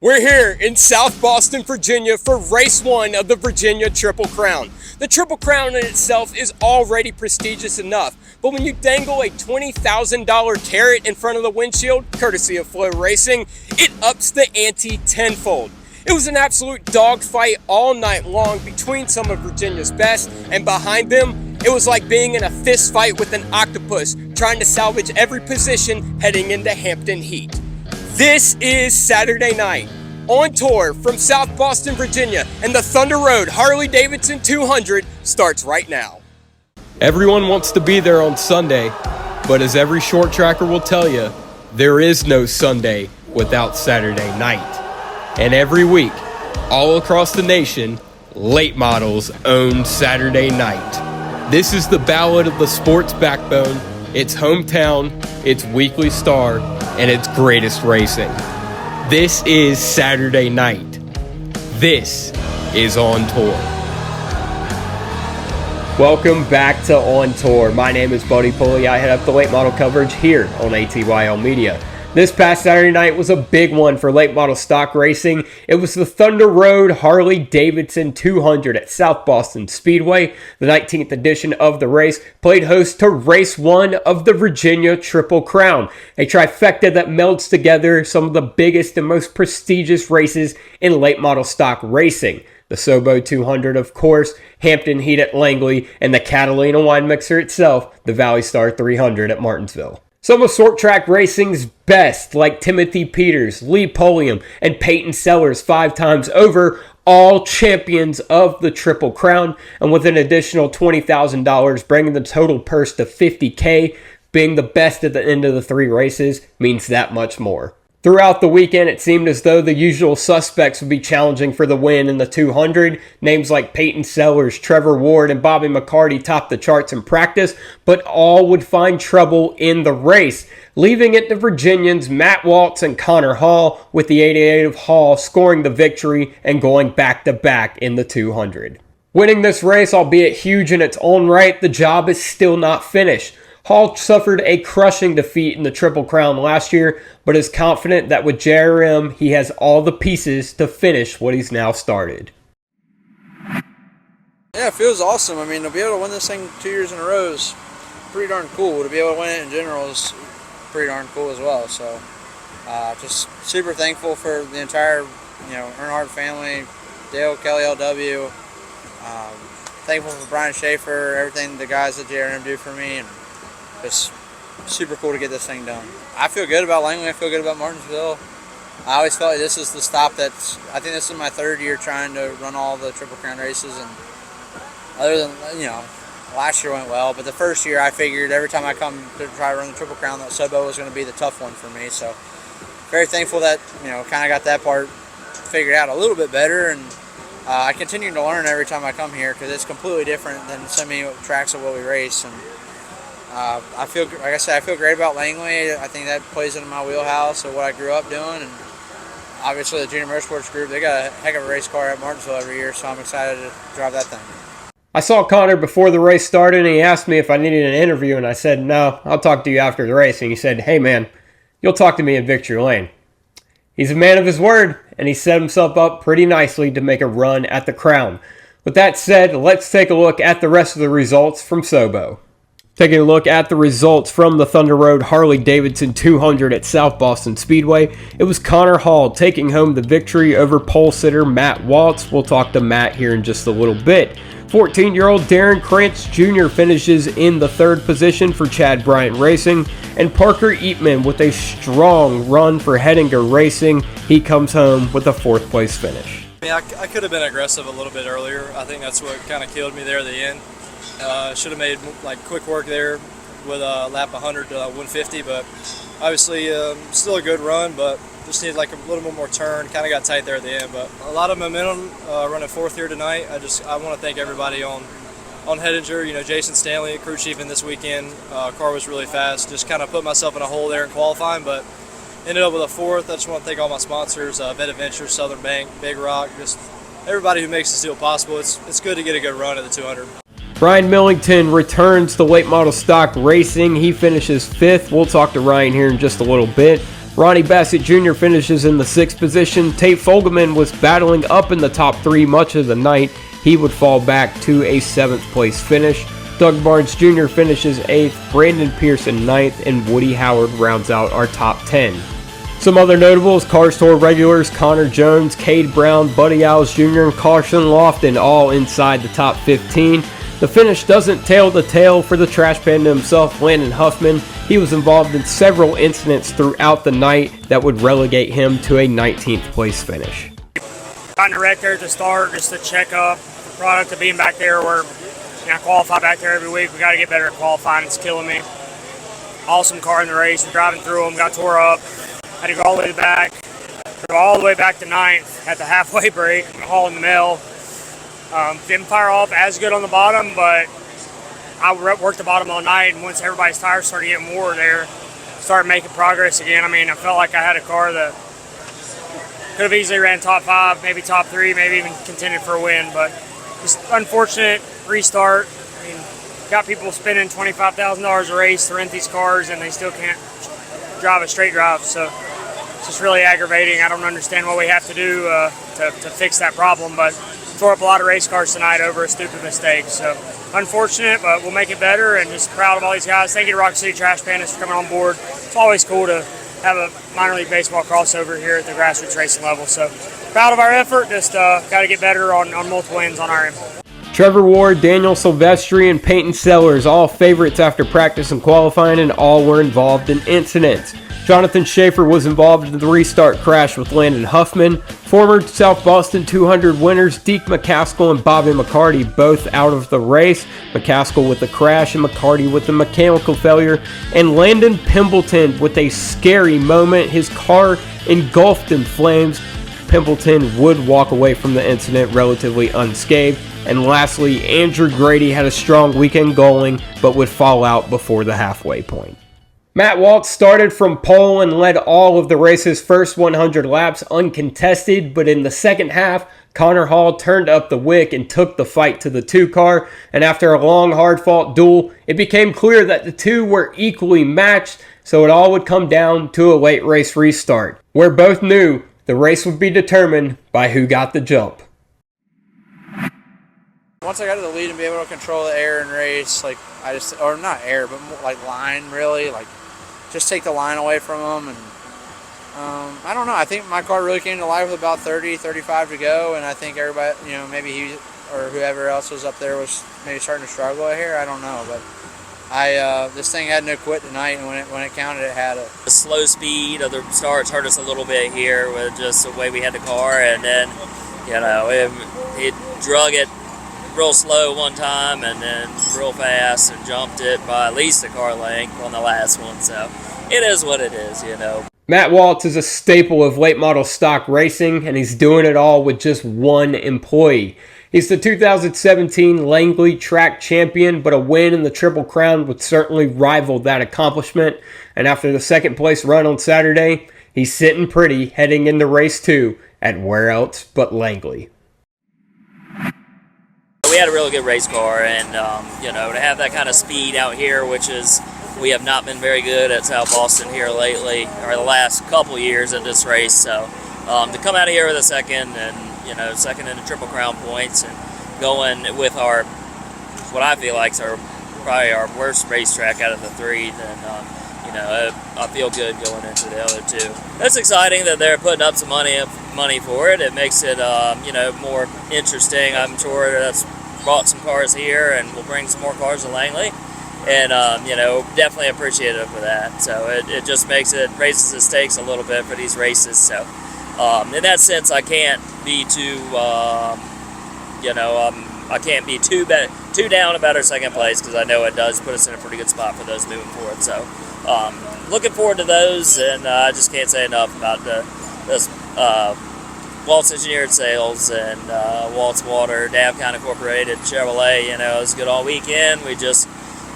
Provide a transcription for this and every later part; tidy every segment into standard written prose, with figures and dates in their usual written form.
We're here in South Boston, Virginia for race 1 of the Virginia Triple Crown. The Triple Crown in itself is already prestigious enough, but when you dangle a $20,000 carrot in front of the windshield, courtesy of Flow Racing, it ups the ante tenfold. It was an absolute dogfight all night long between some of Virginia's best, and behind them, it was like being in a fist fight with an octopus trying to salvage every position heading into Hampton Heat. This is Saturday night, on tour from South Boston, Virginia, and the Thunder Road Harley Davidson 200 starts right now. Everyone wants to be there on Sunday, but as every short tracker will tell you, there is no Sunday without Saturday night. And every week, all across the nation, late models own Saturday night. This is the ballad of the sport's backbone, its hometown, its weekly star, and its greatest racing. This is Saturday night. This is On Tour. Welcome back to On Tour. My name is Buddy Pulley. I head up the late model coverage here on ATYL Media. This past Saturday night was a big one for late model stock racing. It was the Thunder Road Harley Davidson 200 at South Boston Speedway. The 19th edition of the race played host to race 1 of the Virginia Triple Crown, a trifecta that melds together some of the biggest and most prestigious races in late model stock racing. The Sobo 200, of course, Hampton Heat at Langley, and the Catalina wine mixer itself, the Valley Star 300 at Martinsville. Some of short track racing's best, like Timothy Peters, Lee Pulliam, and Peyton Sellers 5 times over, all champions of the Triple Crown, and with an additional $20,000, bringing the total purse to $50K, being the best at the end of the 3 races means that much more. Throughout the weekend, it seemed as though the usual suspects would be challenging for the win in the 200. Names like Peyton Sellers, Trevor Ward, and Bobby McCarty topped the charts in practice, but all would find trouble in the race, leaving it to Virginians Matt Waltz and Connor Hall, with the 88 of Hall scoring the victory and going back-to-back in the 200. Winning this race, albeit huge in its own right, the job is still not finished. Hall suffered a crushing defeat in the Triple Crown last year, but is confident that with JRM, he has all the pieces to finish what he's now started. Yeah, it feels awesome. I mean, to be able to win this thing 2 years in a row is pretty darn cool. To be able to win it in general is pretty darn cool as well. So, just super thankful for the entire, Earnhardt family, Dale, Kelly, LW. Thankful for Brian Schaefer, everything the guys at JRM do for me, and it's super cool to get this thing done. I feel good about Langley. I feel good about Martinsville. I always felt like this is the stop I think this is my 3rd year trying to run all the Triple Crown races. And other than, last year went well, but the first year I figured every time I come to try to run the Triple Crown that Sobo was going to be the tough one for me. So very thankful that, kind of got that part figured out a little bit better. And I continue to learn every time I come here because it's completely different than so many tracks of what we race. And I feel great about Langley. I think that plays into my wheelhouse of what I grew up doing, and obviously the Junior Motorsports group, they got a heck of a race car at Martinsville every year, so I'm excited to drive that thing. I saw Connor before the race started, and he asked me if I needed an interview, and I said, no, I'll talk to you after the race, and he said, hey man, you'll talk to me in victory lane. He's a man of his word, and he set himself up pretty nicely to make a run at the crown. With that said, let's take a look at the rest of the results from Sobo. Taking a look at the results from the Thunder Road Harley Davidson 200 at South Boston Speedway, it was Connor Hall taking home the victory over pole sitter Matt Waltz. We'll talk to Matt here in just a little bit. 14-year-old Darren Krantz Jr. finishes in the 3rd position for Chad Bryant Racing, and Parker Eatman with a strong run for Hettinger Racing. He comes home with a 4th place finish. I could have been aggressive a little bit earlier. I think that's what kind of killed me there at the end. Should have made quick work there with a lap 100 to 150, but obviously still a good run, but just needed a little bit more turn. Kind of got tight there at the end, but a lot of momentum running 4th here tonight. I want to thank everybody on Hettinger. Jason Stanley, crew chief in this weekend. Car was really fast. Just kind of put myself in a hole there in qualifying, but ended up with a 4th. I just want to thank all my sponsors, Vet Adventure, Southern Bank, Big Rock, just everybody who makes this deal possible. It's good to get a good run at the 200. Ryan Millington returns to late model stock racing. He finishes 5th. We'll talk to Ryan here in just a little bit. Ronnie Bassett Jr. finishes in the 6th position. Tate Fogelman was battling up in the top 3 much of the night. He would fall back to a 7th place finish. Doug Barnes Jr. finishes 8th, Brandon Pearson 9th, and Woody Howard rounds out our top 10. Some other notables: Cars Tour regulars Connor Jones, Cade Brown, Buddy Alves Jr., and Carson Lofton all inside the top 15. The finish doesn't tell the tale for the Trash Panda himself, Landon Huffman. He was involved in several incidents throughout the night that would relegate him to a 19th place finish. Got in a wreck there at the start, just to check up. The product of being back there, where I qualify back there every week. We got to get better at qualifying. It's killing me. Awesome car in the race. We're driving through them, got tore up. Had to go all the way back. Drove all the way back to 9th at the halfway break, hauling the mail. Didn't fire off as good on the bottom, but I worked the bottom all night, and once everybody's tires started getting wore there, started making progress again. I mean, I felt like I had a car that could have easily ran top 5, maybe top 3, maybe even contended for a win, but just unfortunate restart. I mean, got people spending $25,000 a race to rent these cars, and they still can't drive a straight drive, so it's just really aggravating. I don't understand what we have to do to fix that problem, but tore up a lot of race cars tonight over a stupid mistake. So unfortunate, but we'll make it better, and just proud of all these guys. Thank you to Rock City Trash Pandas for coming on board. It's always cool to have a minor league baseball crossover here at the grassroots racing level. So proud of our effort. Just got to get better on multiple ends on our end. Trevor Ward, Daniel Silvestri, and Peyton Sellers, all favorites after practice and qualifying, and all were involved in incidents. Jonathan Schaefer was involved in the restart crash with Landon Huffman. Former South Boston 200 winners Deke McCaskill and Bobby McCarty both out of the race. McCaskill with the crash and McCarty with the mechanical failure. And Landon Pimbleton with a scary moment. His car engulfed in flames. Pimbleton would walk away from the incident relatively unscathed. And lastly, Andrew Grady had a strong weekend going, but would fall out before the halfway point. Matt Waltz started from pole and led all of the race's first 100 laps uncontested, but in the second half, Connor Hall turned up the wick and took the fight to the 2 car, and after a long, hard-fought duel, it became clear that the 2 were equally matched, so it all would come down to a late race restart, where both knew the race would be determined by who got the jump. Once I got to the lead and be able to control the air and race, like or not air, but more like line, really, like just take the line away from them. And I don't know, I think my car really came to life with about 30, 35 to go, and I think everybody, maybe he or whoever else was up there was maybe starting to struggle here. I don't know, but this thing had no quit tonight, and when it counted, it had it. The slow speed of the starts hurt us a little bit here with just the way we had the car, and then it drug it real slow one time and then real fast and jumped it by at least a car length on the last one. So it is what it is, Matt Waltz is a staple of late model stock racing, and he's doing it all with just one employee. He's the 2017 Langley Track Champion, but a win in the Triple Crown would certainly rival that accomplishment. And after the second place run on Saturday, he's sitting pretty heading into race 2 at where else but Langley. We had a really good race car, and to have that kind of speed out here, which is we have not been very good at South Boston here lately, or the last couple years at this race. So to come out of here with a second, and second in the Triple Crown points, and going with what I feel like is probably our worst racetrack out of the 3, then I feel good going into the other 2. It's exciting that they're putting up some money for it. It makes it more interesting. I'm sure that's brought some cars here, and we'll bring some more cars to Langley, and definitely appreciative for that. So it just raises the stakes a little bit for these races. So in that sense, I can't be too too down about our second place, because I know it does put us in a pretty good spot for those moving forward. So looking forward to those, and I just can't say enough about this Waltz Engineered Sales and Waltz Water, Davcon Incorporated, Chevrolet. It was good all weekend. We just,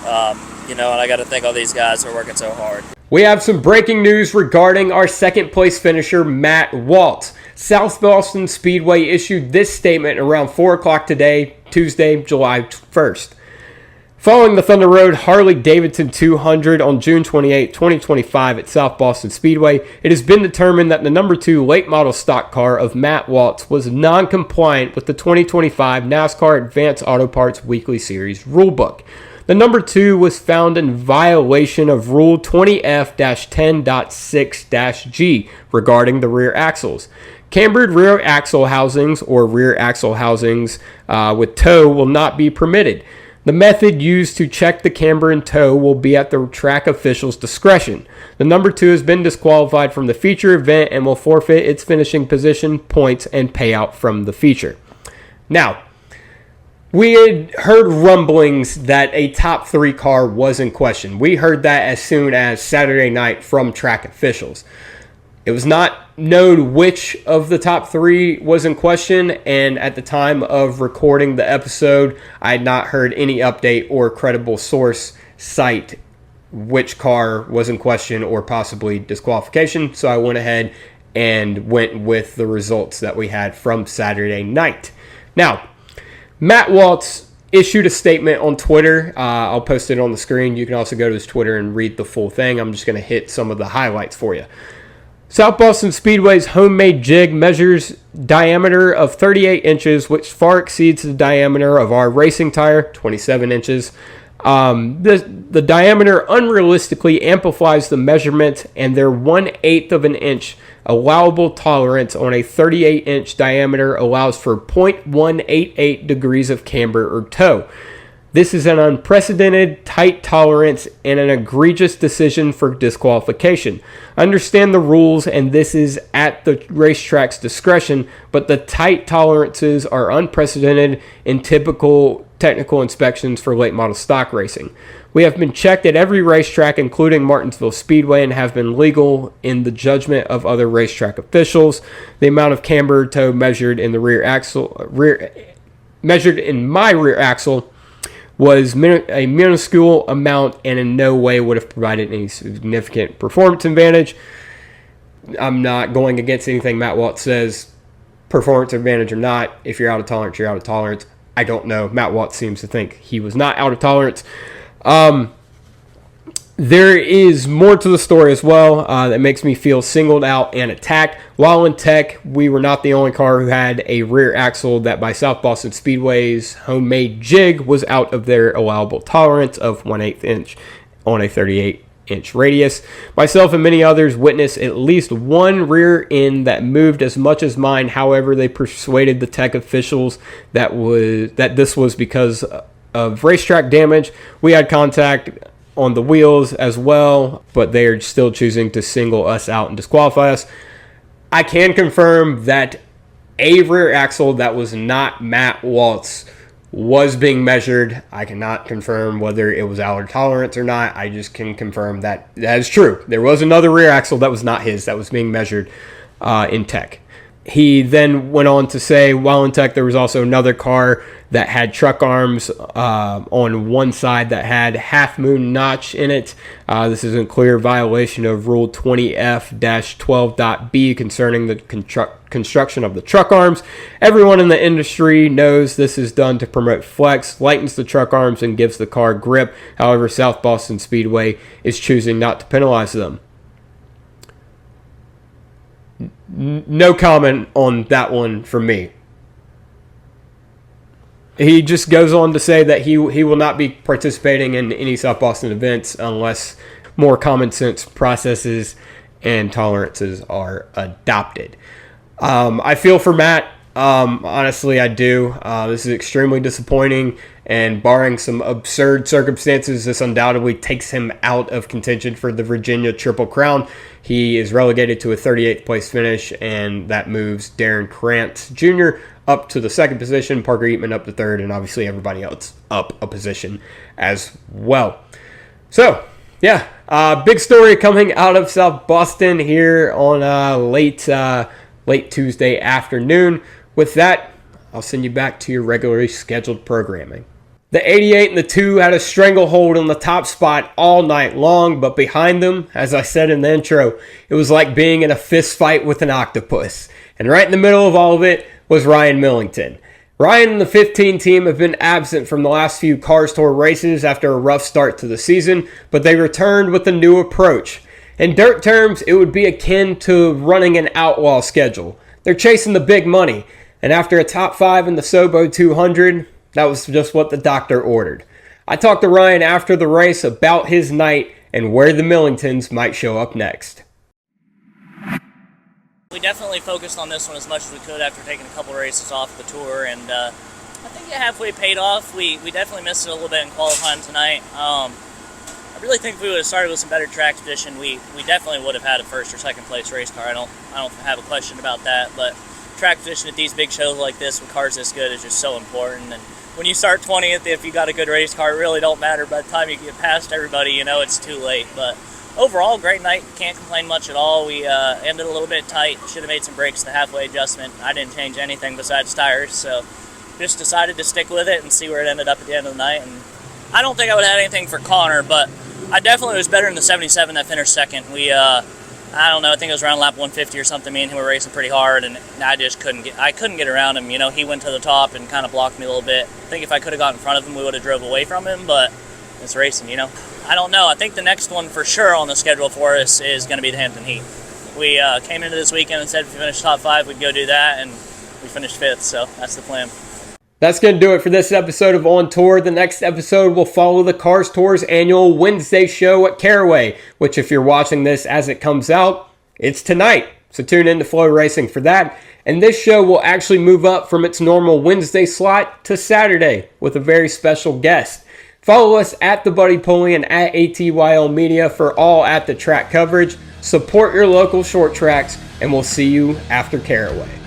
and I got to thank all these guys who are working so hard. We have some breaking news regarding our second place finisher, Matt Waltz. South Boston Speedway issued this statement around 4 o'clock today, Tuesday, July 1st. Following the Thunder Road Harley Davidson 200 on June 28, 2025 at South Boston Speedway, it has been determined that the number 2 late model stock car of Matt Waltz was non-compliant with the 2025 NASCAR Advanced Auto Parts Weekly Series rulebook. The number 2 was found in violation of Rule 20F-10.6-G regarding the rear axles. Cambered rear axle housings or rear axle housings with toe will not be permitted. The method used to check the camber and toe will be at the track official's discretion. The number 2 has been disqualified from the feature event and will forfeit its finishing position, points, and payout from the feature. Now, we had heard rumblings that a top 3 car was in question. We heard that as soon as Saturday night from track officials. It was not known which of the top 3 was in question, and at the time of recording the episode, I had not heard any update or credible source cite which car was in question or possibly disqualification, so I went ahead and went with the results that we had from Saturday night. Now, Matt Waltz issued a statement on Twitter. I'll post it on the screen. You can also go to his Twitter and read the full thing. I'm just going to hit some of the highlights for you. South Boston Speedway's homemade jig measures diameter of 38 inches, which far exceeds the diameter of our racing tire, 27 inches. The diameter unrealistically amplifies the measurement, and their 1/8 of an inch allowable tolerance on a 38-inch diameter allows for 0.188 degrees of camber or toe. This is an unprecedented tight tolerance and an egregious decision for disqualification. Understand the rules, and this is at the racetrack's discretion, but the tight tolerances are unprecedented in typical technical inspections for late model stock racing. We have been checked at every racetrack, including Martinsville Speedway, and have been legal in the judgment of other racetrack officials. The amount of camber toe measured in my rear axle was a minuscule amount and in no way would have provided any significant performance advantage. I'm not going against anything Matt Waltz says, performance advantage or not. If you're out of tolerance, you're out of tolerance. I don't know. Matt Waltz seems to think he was not out of tolerance. There is more to the story as well that makes me feel singled out and attacked. While in tech, we were not the only car who had a rear axle that by South Boston Speedway's homemade jig was out of their allowable tolerance of 1/8 inch on a 38-inch radius. Myself and many others witnessed at least one rear end that moved as much as mine. However, they persuaded the tech officials that this was because of racetrack damage. We had contact on the wheels as well, but they are still choosing to single us out and disqualify us. I can confirm that a rear axle that was not Matt Waltz was being measured. I cannot confirm whether it was out of tolerance or not. I just can confirm that is true. There was another rear axle that was not his that was being measured in tech. He then went on to say, while in tech, there was also another car that had truck arms on one side that had half moon notch in it. This is in clear violation of Rule 20F-12.B concerning the construction of the truck arms. Everyone in the industry knows this is done to promote flex, lightens the truck arms, and gives the car grip. However, South Boston Speedway is choosing not to penalize them. No comment on that one from me. He just goes on to say that he will not be participating in any South Boston events unless more common sense processes and tolerances are adopted. I feel for Matt. Honestly, I do. This is extremely disappointing, and barring some absurd circumstances, this undoubtedly takes him out of contention for the Virginia Triple Crown. He is relegated to a 38th place finish, and that moves Darren Krantz Jr. up to the second position, Parker Eatman up to third, and obviously everybody else up a position as well. So, yeah, big story coming out of South Boston here on late Tuesday afternoon. With that, I'll send you back to your regularly scheduled programming. The 88 and the 2 had a stranglehold on the top spot all night long, but behind them, as I said in the intro, it was like being in a fist fight with an octopus. And right in the middle of all of it was Ryan Millington. Ryan and the 15 team have been absent from the last few Cars Tour races after a rough start to the season, but they returned with a new approach. In dirt terms, it would be akin to running an outlaw schedule. They're chasing the big money, and after a top 5 in the Sobo 200, that was just what the doctor ordered. I talked to Ryan after the race about his night and where the Millingtons might show up next. We definitely focused on this one as much as we could after taking a couple races off the tour, and I think it halfway paid off. We definitely missed it a little bit in qualifying tonight. I really think if we would have started with some better track condition, we definitely would have had a first or second place race car. I don't have a question about that, but track condition at these big shows like this with cars this good is just so important. And when you start 20th, if you got a good race car, it really don't matter. By the time you get past everybody, you know it's too late. But overall, great night. Can't complain much at all. We ended a little bit tight. Should have made some breaks the halfway adjustment. I didn't change anything besides tires, so just decided to stick with it and see where it ended up at the end of the night. And I don't think I would have had anything for Connor, but I definitely was better in the 77 that finished second. We, I don't know, I think it was around lap 150 or something. Me and him were racing pretty hard, and I just couldn't get around him. You know, he went to the top and kind of blocked me a little bit. I think if I could have got in front of him, we would have drove away from him, but it's racing, you know. I don't know. I think the next one for sure on the schedule for us is going to be the Hampton Heat. We came into this weekend and said if we finished top 5, we'd go do that, and we finished 5th, so that's the plan. That's going to do it for this episode of On Tour. The next episode will follow the Cars Tour's annual Wednesday show at Caraway, which if you're watching this as it comes out, it's tonight. So tune in to Flow Racing for that. And this show will actually move up from its normal Wednesday slot to Saturday with a very special guest. Follow us at The Buddy Pulley and at ATYL Media for all at the track coverage. Support your local short tracks, and we'll see you after Caraway.